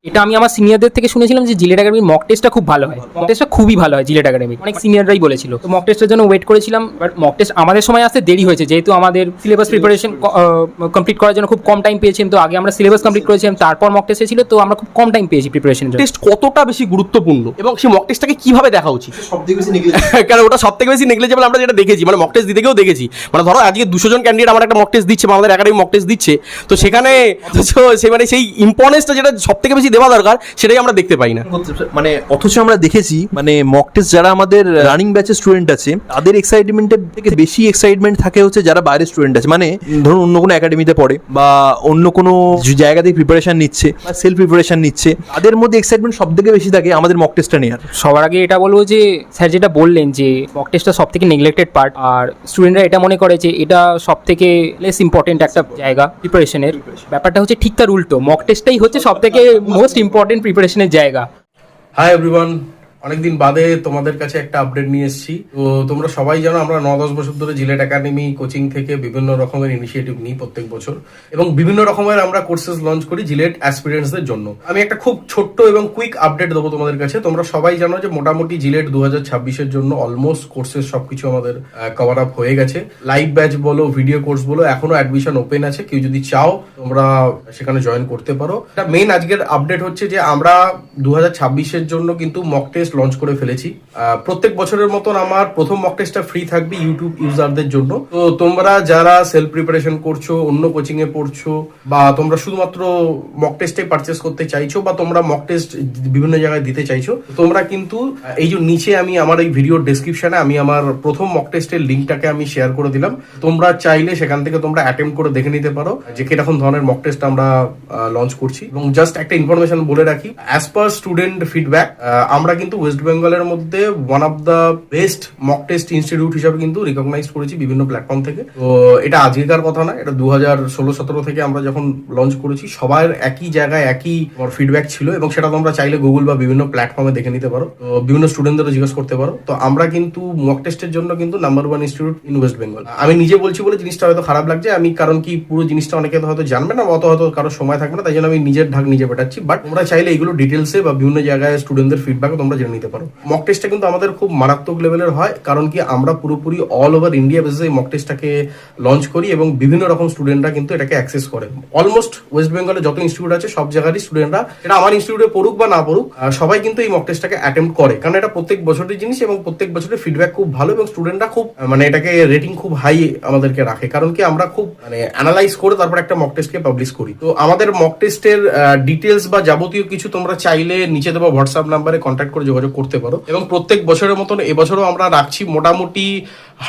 এটা আমি আমার সিনিয়রদের থেকে শুনেছিলাম যে জিলেট একাডেমির মক টেস্টটা খুব ভালো হয়। মক টেস্টটা খুবই ভালো হয় জিলেট একাডেমি, অনেক সিনিয়ররাই বলেছিল। তো মক টেস্টের জন্য ওয়েট করেছিলাম, বাট মক টেস্ট আমাদের সময় আসতে দেরি হয়েছে, যেহেতু আমাদের সিলেবাস প্রিপারেশন কমপ্লিট করার জন্য খুব কম টাইম পেয়েছিলাম। তো আগে আমরা সিলেবাস কমপ্লিট করেছিলাম, তারপর মক টেস্ট ছিল, তো আমরা খুব কম টাইম পেয়েছি প্রিপারেশনের জন্য। টেস্ট কতটা বেশি গুরুত্বপূর্ণ এবং সেই মক টেস্টটাকে কিভাবে দেখা উচিত? সবথেকে বেশি নেগলেক্ট কারণ ওটা সব থেকে বেশি নেগলেজেবল আমরা যেটা দেখেছি, মানে মক টেস্ট দিতে গিয়েও দেখেছি, মানে ধরো আজকে 200 জন ক্যান্ডিডেট আমার একটা মক টেস্ট দিচ্ছে বা আমাদের একাডেমি মক টেস্ট দিচ্ছে, তো সেখানে অথচ সে মানে সেই ইম্পর্টেন্সটা যেটা সব থেকে বেশি দেওয়া দরকার সেটাই আমরা দেখতে পাই না। মানে অথচ আমরা দেখেছি মানে মক টেস্ট যারা আমাদের রানিং ব্যাচের স্টুডেন্ট আছে তাদের এক্সাইটমেন্টের থেকে বেশি এক্সাইটমেন্ট থাকে হচ্ছে যারা বাইরের স্টুডেন্ট আছে, মানে ধরুন অন্য কোনো একাডেমিতে পড়ে বা অন্য কোনো জায়গা থেকে প্রিপারেশন নিচ্ছে বা সেলফ প্রিপারেশন নিচ্ছে, তাদের মধ্যে এক্সাইটমেন্ট সব থেকে বেশি থাকে আমাদের মক টেস্টটা নেওয়ার। সবার আগে এটা বলবো যে স্যার যেটা বললেন যে মক টেস্টটা সব থেকে নেগলেক্টেড পার্ট, আর স্টুডেন্টরা এটা মনে করে যে এটা সব থেকে লেস ইম্পর্টেন্ট একটা জায়গা প্রিপারেশনের। ব্যাপারটা হচ্ছে ঠিক তার উল্টো, মক টেস্টটাই হচ্ছে সব থেকে মোস্ট ইম্পর্টেন্ট প্রিপারেশনের জায়গা। হাই এভরিওয়ান, অনেকদিন বাদে তোমাদের কাছে একটা আপডেট নিয়ে এসেছি। তো তোমরা সবাই জানো আমরা 9-10 বছর ধরে জিলেট একাডেমি কোচিং থেকে বিভিন্ন রকমের ইনিশিয়েটিভ নিই প্রত্যেক বছর, এবং বিভিন্ন রকমের আমরা কোর্সেস লঞ্চ করি জিলেট অ্যাসপিরেন্টসদের জন্য। আমি একটা খুব ছোট্ট এবং কুইক আপডেট দেবো তোমাদের কাছে। তোমরা সবাই জানো যে মোটামুটি জিলেট 2026-এর জন্য অলমোস্ট কোর্সেস সবকিছু আমাদের কভার আপ হয়ে গেছে। লাইভ ব্যাচ বলো, ভিডিও কোর্স বলো, এখনো অ্যাডমিশন ওপেন আছে। কেউ যদি চাও তোমরা সেখানে জয়েন করতে পারো। এটা মেইন আজকের আপডেট হচ্ছে যে আমরা 2026-এর জন্য কিন্তু মক টেস্ট লঞ্চ করে ফেলেছি। প্রত্যেক বছরের মতন আমার প্রথম মক টেস্টটা ফ্রি থাকবে ইউটিউব ইউজারদের জন্য। তো তোমরা যারা সেলফ প্রিপারেশন করছো, অন্য কোচিং এ পড়ছো, বা তোমরা শুধুমাত্র মক টেস্টে পারচেস করতে চাইছো, বা তোমরা মক টেস্ট বিভিন্ন জায়গায় দিতে চাইছো, তোমরা কিন্তু এই যে নিচে আমি আমার এই ভিডিওর ডেসক্রিপশনে আমি আমার প্রথম মক টেস্টের লিঙ্কটাকে আমি শেয়ার করে দিলাম। তোমরা চাইলে সেখান থেকে তোমরা অ্যাটেম্প্ট করে দেখে নিতে পারো যে কিরকম ধরনের মক টেস্ট আমরা লঞ্চ করছি। এবং জাস্ট একটা ইনফরমেশন বলে রাখি, অ্যাজ পার স্টুডেন্ট ফিডব্যাক আমরা কিন্তু ওয়েস্ট বেঙ্গলের মধ্যে one of the best mock test institute হিসাবে কিন্তু রিকগনাইজ করেছি বিভিন্ন প্ল্যাটফর্ম থেকে। তো এটা আজকেকার কথা না, এটা 2016-17 থেকে আমরা যখন লঞ্চ করেছি সবার একই জায়গায় একই ফিডব্যাক ছিল, এবং সেটা তোমরা চাইলে গুগল বা বিভিন্ন প্ল্যাটফর্মে দেখে নিতে পারো। তো বিভিন্ন স্টুডেন্টদেরও জিজ্ঞেস করতে পারো। তো আমরা কিন্তু মক টেস্টের জন্য কিন্তু number 1 institute in West Bengal. আমি নিজে বলছি বলে জিনিসটা হয়তো খারাপ লাগছে, আমি কারণ কি পুরো জিনিসটা অনেকে হয়তো জানবে না, অত হয়তো কারো সময় থাকবে না, তাই জন্য আমি নিজের ঢাক নিজে পেটাচ্ছি। বাট তোমরা চাইলে এগুলো ডিটেলসে বা বিভিন্ন জায়গায় স্টুডেন্টদের ফিডব্যাকও তোমরা জেনে নিতে পারো। মক টেস্টটা কিন্তু আমাদের খুব মারাত্মক লেভেলের হয়, কারণ কি আমরা পুরোপুরি অল ওভার ইন্ডিয়া বেসিসে এই মক টেস্টটাকে লঞ্চ করি, এবং বিভিন্ন রকম স্টুডেন্টরা কিন্তু এটাকে অ্যাক্সেস করে। অলমোস্ট ওয়েস্ট বেঙ্গলে যত ইনস্টিটিউট আছে সব জায়গারই স্টুডেন্টরা, এটা আমার ইনস্টিটিউটে পড়ুক বা না পড়ুক, সবাই কিন্তু এই মক টেস্টটাকে অ্যাটেম্প্ট করে, কারণ এটা প্রত্যেক বছরের জিনিস এবং প্রত্যেক বছরের ফিডব্যাক খুব ভালো, এবং স্টুডেন্টরা খুব মানে এটাকে রেটিং খুব হাই আমাদেরকে রাখে, কারণ কি আমরা খুব মানে অ্যানালাইজ করে তারপর একটা মক টেস্টকে পাবলিশ করি। তো আমাদের মক টেস্টের ডিটেলস বা যাবতীয় কিছু তোমরা চাইলে নিচে দেওয়া হোয়াটসঅ্যাপ নাম্বারে কন্ট্যাক্ট করে যোগাযোগ করতে পারো। এবং প্রত্যেক বছরের মতন এবছরও আমরা রাখছি মোটামুটি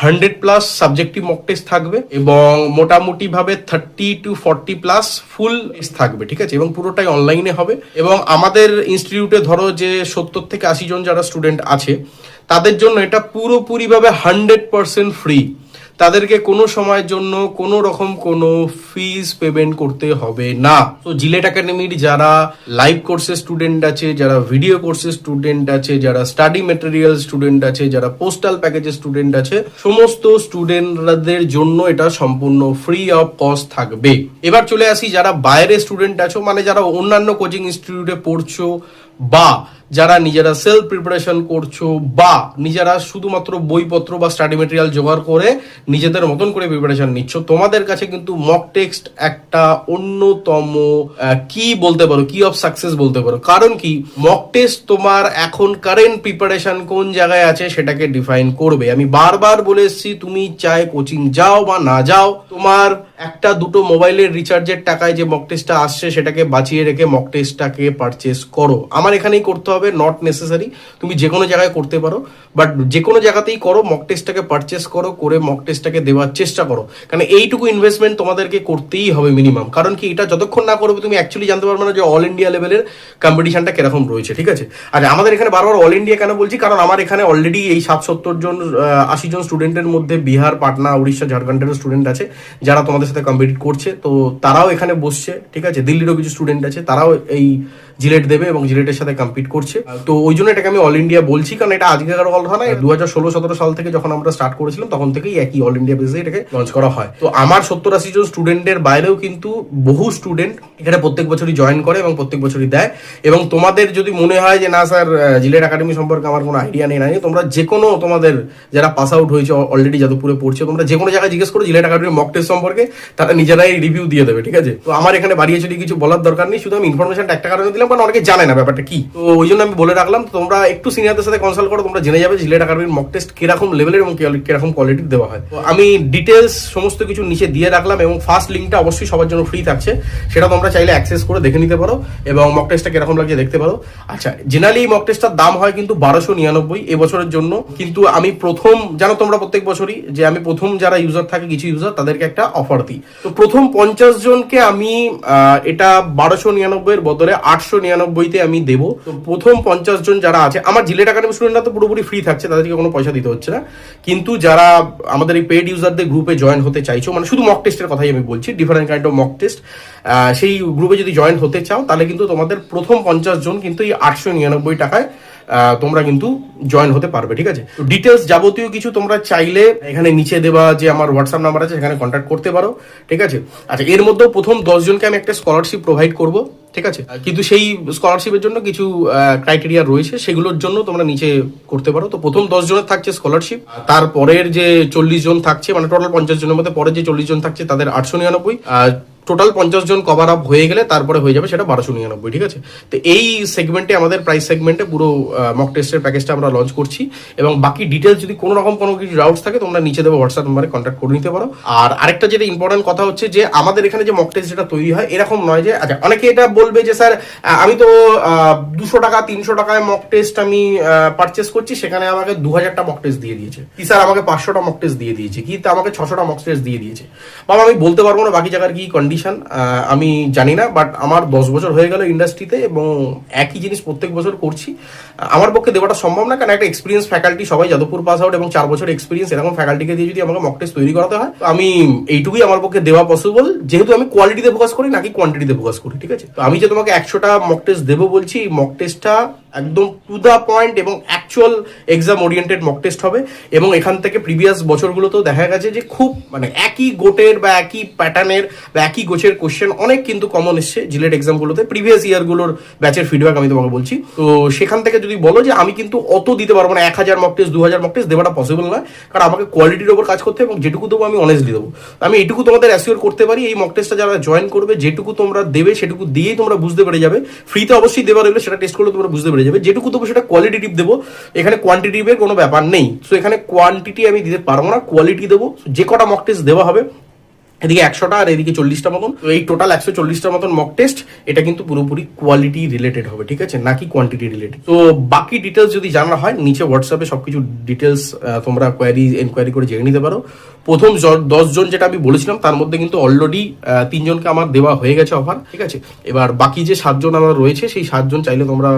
100+ সাবজেক্টিভ মক টেস্ট থাকবে, এবং মোটামুটি ভাবে 30 to 40+ ফুল টেস্ট থাকবে, ঠিক আছে, এবং পুরোটাই অনলাইনে হবে। এবং আমাদের ইনস্টিটিউটে ধরো যে 70 থেকে 80 জন যারা স্টুডেন্ট আছে তাদের জন্য এটা পুরোপুরিভাবে 100% ফ্রি। তাদেরকে কোনো সময়ের জন্য কোনো রকম কোনো ফিস পেমেন্ট করতে হবে না। তো জিলেট একাডেমির যারা লাইভ কোর্সের স্টুডেন্ট আছে, যারা ভিডিও কোর্সের স্টুডেন্ট আছে, যারা স্টাডি মেটেরিয়াল স্টুডেন্ট আছে, যারা পোস্টাল প্যাকেজের স্টুডেন্ট আছে, সমস্ত স্টুডেন্টদের জন্য এটা সম্পূর্ণ ফ্রি অফ কস্ট থাকবে। এবার চলে আসি যারা বাইরের স্টুডেন্ট আছো, মানে যারা অন্যান্য কোচিং ইনস্টিটিউটে পড়ছো, বা যারা নিজেরা সেলফ প্রিপারেশন করছো, বা নিজেরা শুধুমাত্র বইপত্র বা স্টাডি মেটেরিয়াল জোগাড় করে নিজেদের মতন করে প্রিপারেশন নিচ্ছ, তোমাদের কাছে কিন্তু মক টেস্ট একটা অন্যতম কি বলতে পারো, কি অফ সাকসেস বলতে পারো। কারণ কি মক টেস্ট তোমার এখন কারেন্ট প্রিপারেশন কোন জায়গায় আছে সেটাকে ডিফাইন করবে। আমি বারবার বলে এসেছি, তুমি চাই কোচিং যাও বা না যাও, তোমার একটা দুটো মোবাইলের রিচার্জের টাকায় যে মক টেস্টটা আসছে সেটাকে বাঁচিয়ে রেখে মক টেস্টটাকে পারচেস করো। আমার এখানেই করতে হবে, নট নেসেসারি তুমি যে কোনো জায়গায় করতে পারো, বাট যে কোনো জায়গাতেই করো, মক টেস্টটাকে পারচেস করো, করে মক টেস্টটাকে দেওয়ার চেষ্টা করো। কারণ এইটুকু ইনভেস্টমেন্ট তোমাদেরকে করতেই হবে মিনিমাম, কারণ কি এটা যতক্ষণ না করবে তুমি অ্যাকচুয়ালি জানতে পারবে না যে অল ইন্ডিয়া লেভেলের কম্পিটিশনটা কিরকম রয়েছে, ঠিক আছে। আর আমাদের এখানে বারবার অল ইন্ডিয়া কেন বলছি, কারণ আমার এখানে অলরেডি এই 60-70 জন 80 জন স্টুডেন্টের মধ্যে বিহার, পাটনা, উড়িষ্যা, ঝাড়খণ্ডেরও স্টুডেন্ট আছে যারা তোমাদের সাথে কম্পিট করছে। তো তারাও এখানে বসছে, ঠিক আছে। দিল্লিরও কিছু স্টুডেন্ট আছে, তারাও এই জিলেট দেবে এবং জিলেটের সাথে কম্পিট করছে। তো ওই জন্য এটাকে আমি অল ইন্ডিয়া বলছি, কারণ এটা আজকের কথা না, 2016-17 সাল থেকে যখন আমরা স্টার্ট করেছিলাম তখন থেকেই একই অল ইন্ডিয়া বেসে এটাকে লঞ্চ করা হয়। তো আমার 70-80 জন স্টুডেন্টের বাইরেও কিন্তু বহু স্টুডেন্ট এখানে প্রত্যেক বছরই জয়েন করে এবং প্রত্যেক বছরই দেয়। এবং তোমাদের যদি মনে হয় যে না স্যার জিলেট একাডেমি সম্পর্কে আমার কোনো আইডিয়া নেই, তোমরা যে কোনো তোমাদের যারা পাস আউট হয়েছে অলরেডি যাদবপুরে পড়ছে, তোমরা যে কোনো জায়গায় জিজ্ঞেস করো জিলেট একাডেমির মক টেস্ট সম্পর্কে, তারা নিজেরাই রিভিউ দিয়ে দেবে, ঠিক আছে? তো আমার এখানে বাড়িয়ে চড়িয়ে কিছু বলার দরকার নেই, শুধু আমি ইনফরমেশনটা একটা কারণে দিলাম, কারণ অনেকে জানে না ব্যাপারটা কি। তো ওই জন্য আমি বলে রাখলাম, তোমরা একটু সিনিয়রদের সাথে কনসাল্ট করো, তোমরা জেনে যাবে জিলেট একাডেমির মক টেস্ট কিরকম লেভেলের এবং কিরকম কোয়ালিটির দেওয়া হয়। তো আমি ডিটেলস সমস্ত কিছু নিচে দিয়ে রাখলাম এবং ফার্স্ট লিঙ্কটা অবশ্যই সবার জন্য ফ্রি থাকছে, সেটা তোমরা চাইলে অ্যাক্সেস করে দেখে নিতে পারো এবং মক টেস্টটা কিরকম লাগছে দেখতে পারো। আচ্ছা, জেনারেলি এই মক টেস্টটার দাম হয় কিন্তু 1299 এবছরের জন্য, কিন্তু আমি প্রথম, জানো তোমরা প্রত্যেক বছরই যে আমি প্রথম যারা ইউজার থাকে কিছু ইউজার তাদেরকে একটা অফার দিই। তো প্রথম 50 জনকে আমি এটা 1299 এর বদলে 899-তে আমি দেবো। তো প্রথম 50 জন যারা আছে, আমার জিলেট একাডেমি স্টুডেন্টরা তো পুরোপুরি ফ্রি থাকছে, তাদেরকে কোনো পয়সা দিতে হচ্ছে না, কিন্তু যারা আমাদের এই পেড ইউজারদের গ্রুপে জয়েন হতে চাইছো, মানে শুধু মক টেস্টের কথাই আমি বলছি, different kind of mock test, সেই গ্রুপে যদি জয়েন হতে চাও তাহলে কিন্তু তোমাদের প্রথম 50 জন কিন্তু এই 899 টাকায় তোমরা কিন্তু জয়েন হতে পারবে, ঠিক আছে? তো ডিটেলস যাবতীয় কিছু তোমরা চাইলে এখানে নিচে দেওয়া যে আমার হোয়াটসঅ্যাপ নাম্বার আছে সেখানে কন্ট্যাক্ট করতে পারো, ঠিক আছে? আচ্ছা, এর মধ্যেও প্রথম 10 জনকে আমি একটা স্কলারশিপ প্রোভাইড করব, ঠিক আছে? কিন্তু সেই স্কলারশিপের জন্য কিছু ক্রাইটেরিয়া রয়েছে, সেগুলোর জন্য তোমরা নিচে করতে পারো। তো প্রথম 10 জনের থাকছে স্কলারশিপ, তারপরের যে 40 জন থাকছে, মানে টোটাল 50 জনের মধ্যে পরে যে 40 জন থাকছে তাদের 899, টোটাল 50 জন কভার আপ হয়ে গেলে তারপরে হয়ে যাবে সেটা 1299, ঠিক আছে? তো এই সেগমেন্টে, আমাদের প্রাইস সেগমেন্টে পুরো মক টেস্টের প্যাকেজটা আমরা লঞ্চ করছি এবং বাকি ডিটেলস যদি কোনো রকম কোনো কিছু ডাউটস থাকে তোমরা নিচে দেবো হোয়াটসঅ্যাপ নাম্বারে কন্ট্যাক্ট করে নিতে পারো। আর আরেকটা যেটা ইম্পর্টেন্ট কথা হচ্ছে যে আমাদের এখানে যে মক টেস্ট যেটা তৈরি হয় এরকম নয় যে, আচ্ছা অনেকে এটা বলবে যে স্যার আমি তো 200 টাকা 300 টাকায় মক টেস্ট আমি পারচেস করছি, সেখানে আমাকে 2000টা মক টেস্ট দিয়ে দিয়েছে, কি স্যার আমাকে 500টা মক টেস্ট দিয়ে দিয়েছে, কি আমাকে 600টা মক টেস্ট দিয়ে দিয়েছে। বাবা আমি বলতে পারবো না বাকি জায়গার কি কন্ডিশন, আমি জানি না, বাট আমার 10 বছর হয়ে গেল ইন্ডাস্ট্রিতে এবং একই জিনিস প্রত্যেক বছর করছি, আমার পক্ষে দেওয়াটা সম্ভব না, কারণ একটা এক্সপিরিয়েন্স ফ্যাকাল্টি, সবাই যাদবপুর পাস আউট এবং 4 বছর এক্সপিরিয়েন্স, এরকম ফ্যাকাল্টিকে দিয়ে যদি আমাকে মক টেস্ট তৈরি করাতে হয়, আমি এইটুকুই আমার পক্ষে দেওয়া পসিবল, যেহেতু আমি কোয়ালিটিতে ফোকাস করি নাকি কোয়ান্টিটিতে ফোকাস করি, ঠিক আছে? তো আমি যে তোমাকে 100টা মক টেস্ট দেবো বলছি, মক টেস্টটা একদম টু দ্য পয়েন্ট এবং actual exam oriented mock test হবে এবং এখান থেকে প্রিভিয়াস বছরগুলোতেও দেখা গেছে যে খুব মানে একই গোটের বা একই প্যাটার্নের বা একই গোছের কোশ্চেন অনেক কিন্তু কমন এসছে জিলেট এক্সামগুলোতে, প্রিভিয়াস ইয়ারগুলোর ব্যাচের ফিডব্যাক আমি তোমাকে বলছি। তো সেখান থেকে যদি বলো যে আমি কিন্তু অত দিতে পারবো না, 1000 মক টেস্ট 2000 মক টেস্ট দেওয়াটা পসিবল নয়, কারণ আমাকে কোয়ালিটির ওপর কাজ করতে এবং যেটুকু দেবো আমি অনেস্টলি দেবো। আমি এইটুকু তোমাদের অ্যাসিওর করতে পারি, এই মক টেস্টটা যারা জয়েন করবে যেটুকু তোমরা দেবে সেটুকু দিয়েই তোমরা বুঝতে পেরে যাবে, ফ্রিতে অবশ্যই দেওয়া রইলে সেটা টেস্ট করলে তোমরা বুঝতে পেরে যাবে, যেটুকু দেবো সেটা কোয়ালিটিভ দেবো, এখানে কোয়ান্টিটিভের কোনো ব্যাপার নেই। সো এখানে কোয়ান্টিটি আমি দিতে পারবো না, কোয়ালিটি দেবো। যে কটা মক টেস্ট দেওয়া হবে, এদিকে 100টা আর এদিকে 40টা মতন, তো এই টোটাল 140টা মতন মক টেস্ট, এটা কিন্তু পুরোপুরি কোয়ালিটি রিলেটেড হবে, ঠিক আছে, নাকি কোয়ান্টিটি রিলেটেড। তো বাকি ডিটেলস যদি জানা হয় নিচে হোয়াটসঅ্যাপে সবকিছু ডিটেলস তোমরা এনকোয়ারি করে জেনে নিতে পারো। প্রথম 10 জন যেটা আমি বলেছিলাম তার মধ্যে কিন্তু অলরেডি 3 জনকে আমার দেওয়া হয়ে গেছে অফার, ঠিক আছে? এবার বাকি যে 7 জন আমার রয়েছে সেই 7 জন চাইলে তোমরা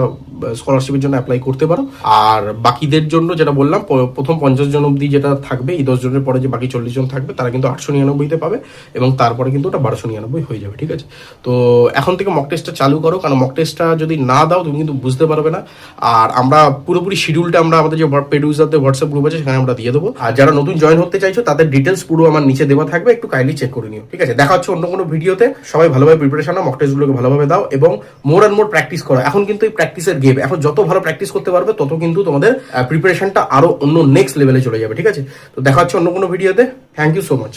স্কলারশিপের জন্য অ্যাপ্লাই করতে পারো। আর বাকিদের জন্য যেটা বললাম, প্রথম 50 জন অব্দি যেটা থাকবে, এই 10 জনের পরে যে বাকি 40 জন থাকবে তারা কিন্তু 899-তে পাবে এবং তারপরে কিন্তু ওটা 1299 হয়ে যাবে, ঠিক আছে? তো এখন থেকে মক টেস্টটা চালু করো, কারণ মক টেস্টটা যদি না দাও তুমি কিন্তু বুঝতে পারবে না। আর আমরা পুরোপুরি শিডিউলটা আমরা আমাদের যে পেড ইউজারদের হোয়াটসঅ্যাপ গ্রুপ আছে সেখানে আমরা দিয়ে দেবো। আর যারা নতুন জয়েন হতে চাইছো তাদের ডিটেলস পুরো আমার নিচে দেওয়া থাকবে, একটু কাইন্ডলি চেক করে নিও, ঠিক আছে? দেখা হচ্ছে অন্য কোনো ভিডিওতে। সবাই ভালোভাবে প্রিপারেশন নাও, মক টেস্টগুলোকে ভালোভাবে দাও এবং মোর অ্যান্ড মোর প্র্যাকটিস করো। এখন কিন্তু এই প্র্যাকটিসের গেম, এখন যত ভালো প্র্যাকটিস করতে পারবে তত কিন্তু তোমাদের প্রিপারেশনটা আরো অন্য নেক্সট লেভেলে চলে যাবে, ঠিক আছে? তো দেখা হচ্ছে অন্য কোনো ভিডিওতে। Thank you so much.